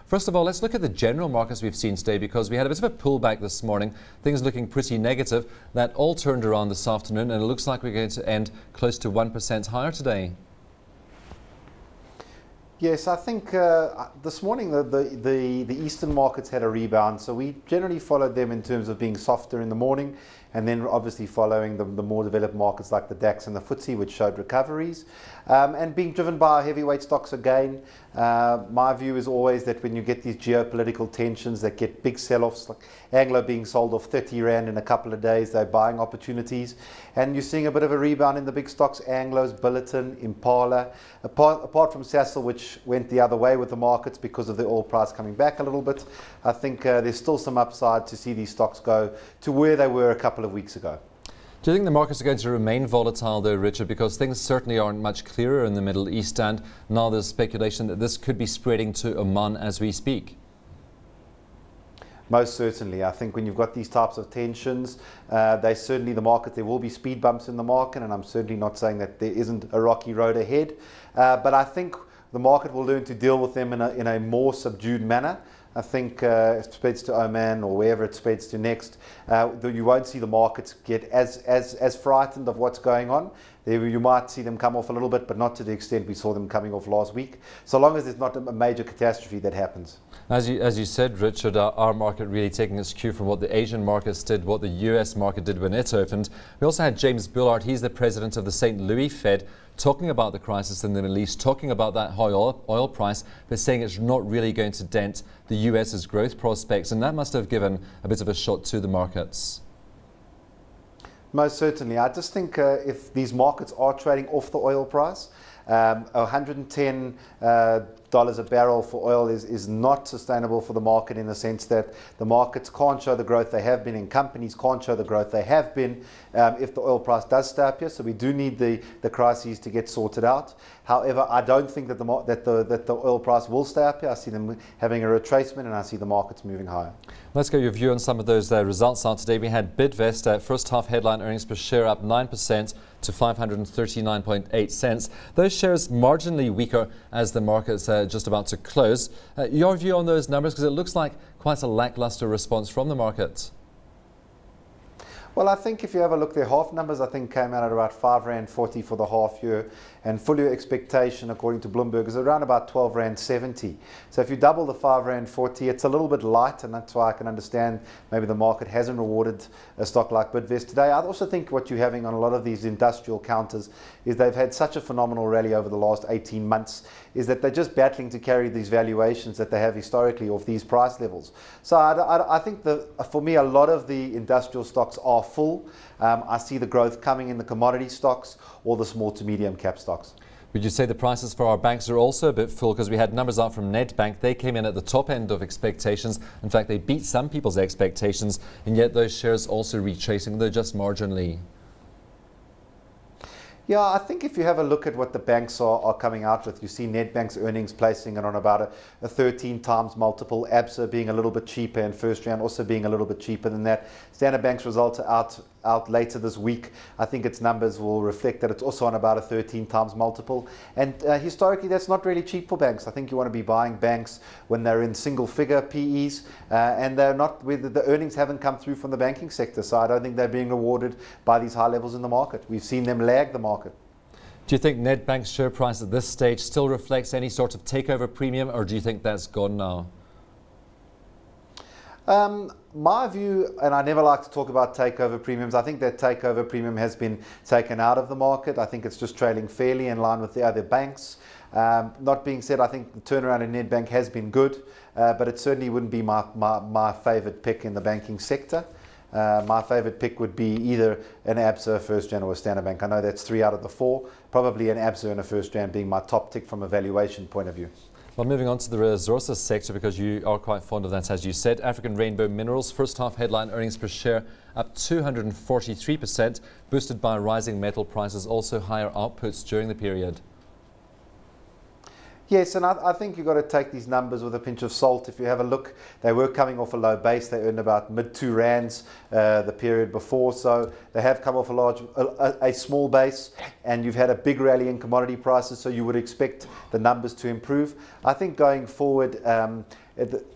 First of all, let's look at the general markets we've seen today, because we had a bit of a pullback this morning, things looking pretty negative. That all turned around this afternoon, and it looks like we're going to end close to 1% higher today. Yes, I think this morning the eastern markets had a rebound, so we generally followed them in terms of being softer in the morning, and then obviously following the more developed markets like the DAX and the FTSE, which showed recoveries, and being driven by heavyweight stocks again. My view is always that when you get these geopolitical tensions that get big sell-offs, like Anglo being sold off 30 Rand in a couple of days, they're buying opportunities, and you're seeing a bit of a rebound in the big stocks, Anglo's, Billiton, Impala, apart from Sasol, which went the other way with the markets because of the oil price coming back a little bit. I think there's still some upside to see these stocks go to where they were a couple of weeks ago. Do you think the markets are going to remain volatile though, Richard? Because things certainly aren't much clearer in the Middle East, and now there's speculation that this could be spreading to Oman as we speak. Most certainly. I think when you've got these types of tensions, there will be speed bumps in the market, and I'm certainly not saying that there isn't a rocky road ahead. But I think the market will learn to deal with them in a more subdued manner. I think if it spreads to Oman or wherever it spreads to next, you won't see the markets get as frightened of what's going on. You might see them come off a little bit, but not to the extent we saw them coming off last week, so long as there's not a major catastrophe that happens. As you said, Richard, our market really taking its cue from what the Asian markets did, what the US market did when it opened. We also had James Bullard, he's the president of the St. Louis Fed, talking about the crisis in the Middle East, talking about that high oil price, but saying it's not really going to dent the US's growth prospects, and that must have given a bit of a shot to the markets. Most certainly. I just think if these markets are trading off the oil price, $110 a barrel for oil is not sustainable for the market, in the sense that the markets can't show the growth they have been, and companies can't show the growth they have been if the oil price does stay up here. So we do need the crises to get sorted out. However, I don't think that the oil price will stay up here. I see them having a retracement, and I see the markets moving higher. Let's get your view on some of those results out today. We had Bidvest first half headline earnings per share up 9% to 539.8 cents. Those shares marginally weaker as the market's just about to close. Your view on those numbers, because it looks like quite a lackluster response from the market. Well, I think if you have a look, their half numbers I think came out at about R5.40 for the half year, and full year expectation according to Bloomberg is around about R12.70. So if you double the R5.40, it's a little bit light, and that's why I can understand maybe the market hasn't rewarded a stock like Bidvest today. I also think what you're having on a lot of these industrial counters is they've had such a phenomenal rally over the last 18 months, is that they're just battling to carry these valuations that they have historically off these price levels. So I think for me, a lot of the industrial stocks are full. I see the growth coming in the commodity stocks or the small to medium cap stocks. Would you say the prices for our banks are also a bit full? Because we had numbers out from Nedbank. They came in at the top end of expectations. In fact, they beat some people's expectations, and yet those shares also retracing. They're just marginally. Yeah, I think if you have a look at what the banks are coming out with, you see Nedbank's earnings placing it on about a 13 times multiple, ABSA being a little bit cheaper, and First Rand also being a little bit cheaper than that. Standard Bank's results are out later this week. I think its numbers will reflect that it's also on about a 13 times multiple. And historically, that's not really cheap for banks. I think you want to be buying banks when they're in single figure PEs, and they're not, the earnings haven't come through from the banking sector. So I don't think they're being rewarded by these high levels in the market. We've seen them lag the market. Do you think Nedbank's share price at this stage still reflects any sort of takeover premium, or do you think that's gone now? My view, and I never like to talk about takeover premiums, I think that takeover premium has been taken out of the market. I think it's just trading fairly in line with the other banks. Not being said, I think the turnaround in Nedbank has been good, but it certainly wouldn't be my favourite pick in the banking sector. My favourite pick would be either an ABSA, First Rand, or a Standard Bank. I know that's 3 out of the 4. Probably an ABSA and a First Rand being my top tick from a valuation point of view. Well, moving on to the resources sector, because you are quite fond of that, as you said. African Rainbow Minerals, first half headline earnings per share up 243%, boosted by rising metal prices, also higher outputs during the period. Yes, and I think you've got to take these numbers with a pinch of salt. If you have a look, they were coming off a low base. They earned about mid R2 the period before, so they have come off a small base, and you've had a big rally in commodity prices, so you would expect the numbers to improve. I think going forward,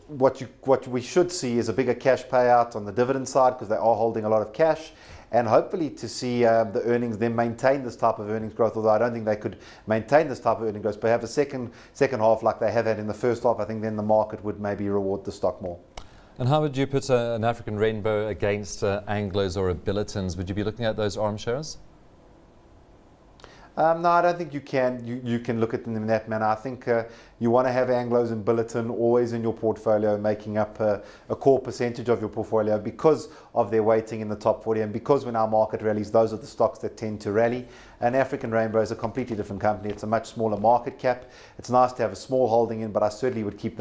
what we should see is a bigger cash payout on the dividend side, because they are holding a lot of cash. And hopefully to see the earnings then maintain this type of earnings growth, although I don't think they could maintain this type of earnings growth, but have a second half like they have had in the first half. I think then the market would maybe reward the stock more. And how would you put an African Rainbow against Anglos or a Billitons? Would you be looking at those ARM shares? No, I don't think you can. You can look at them in that manner. I think you want to have Anglos and Billiton always in your portfolio, making up a core percentage of your portfolio because of their weighting in the top 40, and because when our market rallies, those are the stocks that tend to rally. And African Rainbow is a completely different company. It's a much smaller market cap. It's nice to have a small holding in, but I certainly would keep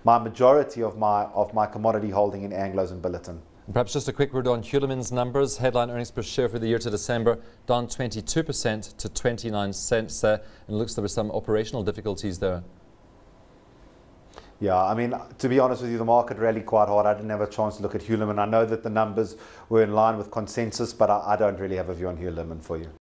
my majority of my commodity holding in Anglos and Billiton. And perhaps just a quick word on Hulamin's numbers. Headline earnings per share for the year to December down 22% to 29 cents. And it looks there were some operational difficulties there. Yeah, I mean, to be honest with you, the market rallied quite hard. I didn't have a chance to look at Hulamin. I know that the numbers were in line with consensus, but I don't really have a view on Hulamin for you.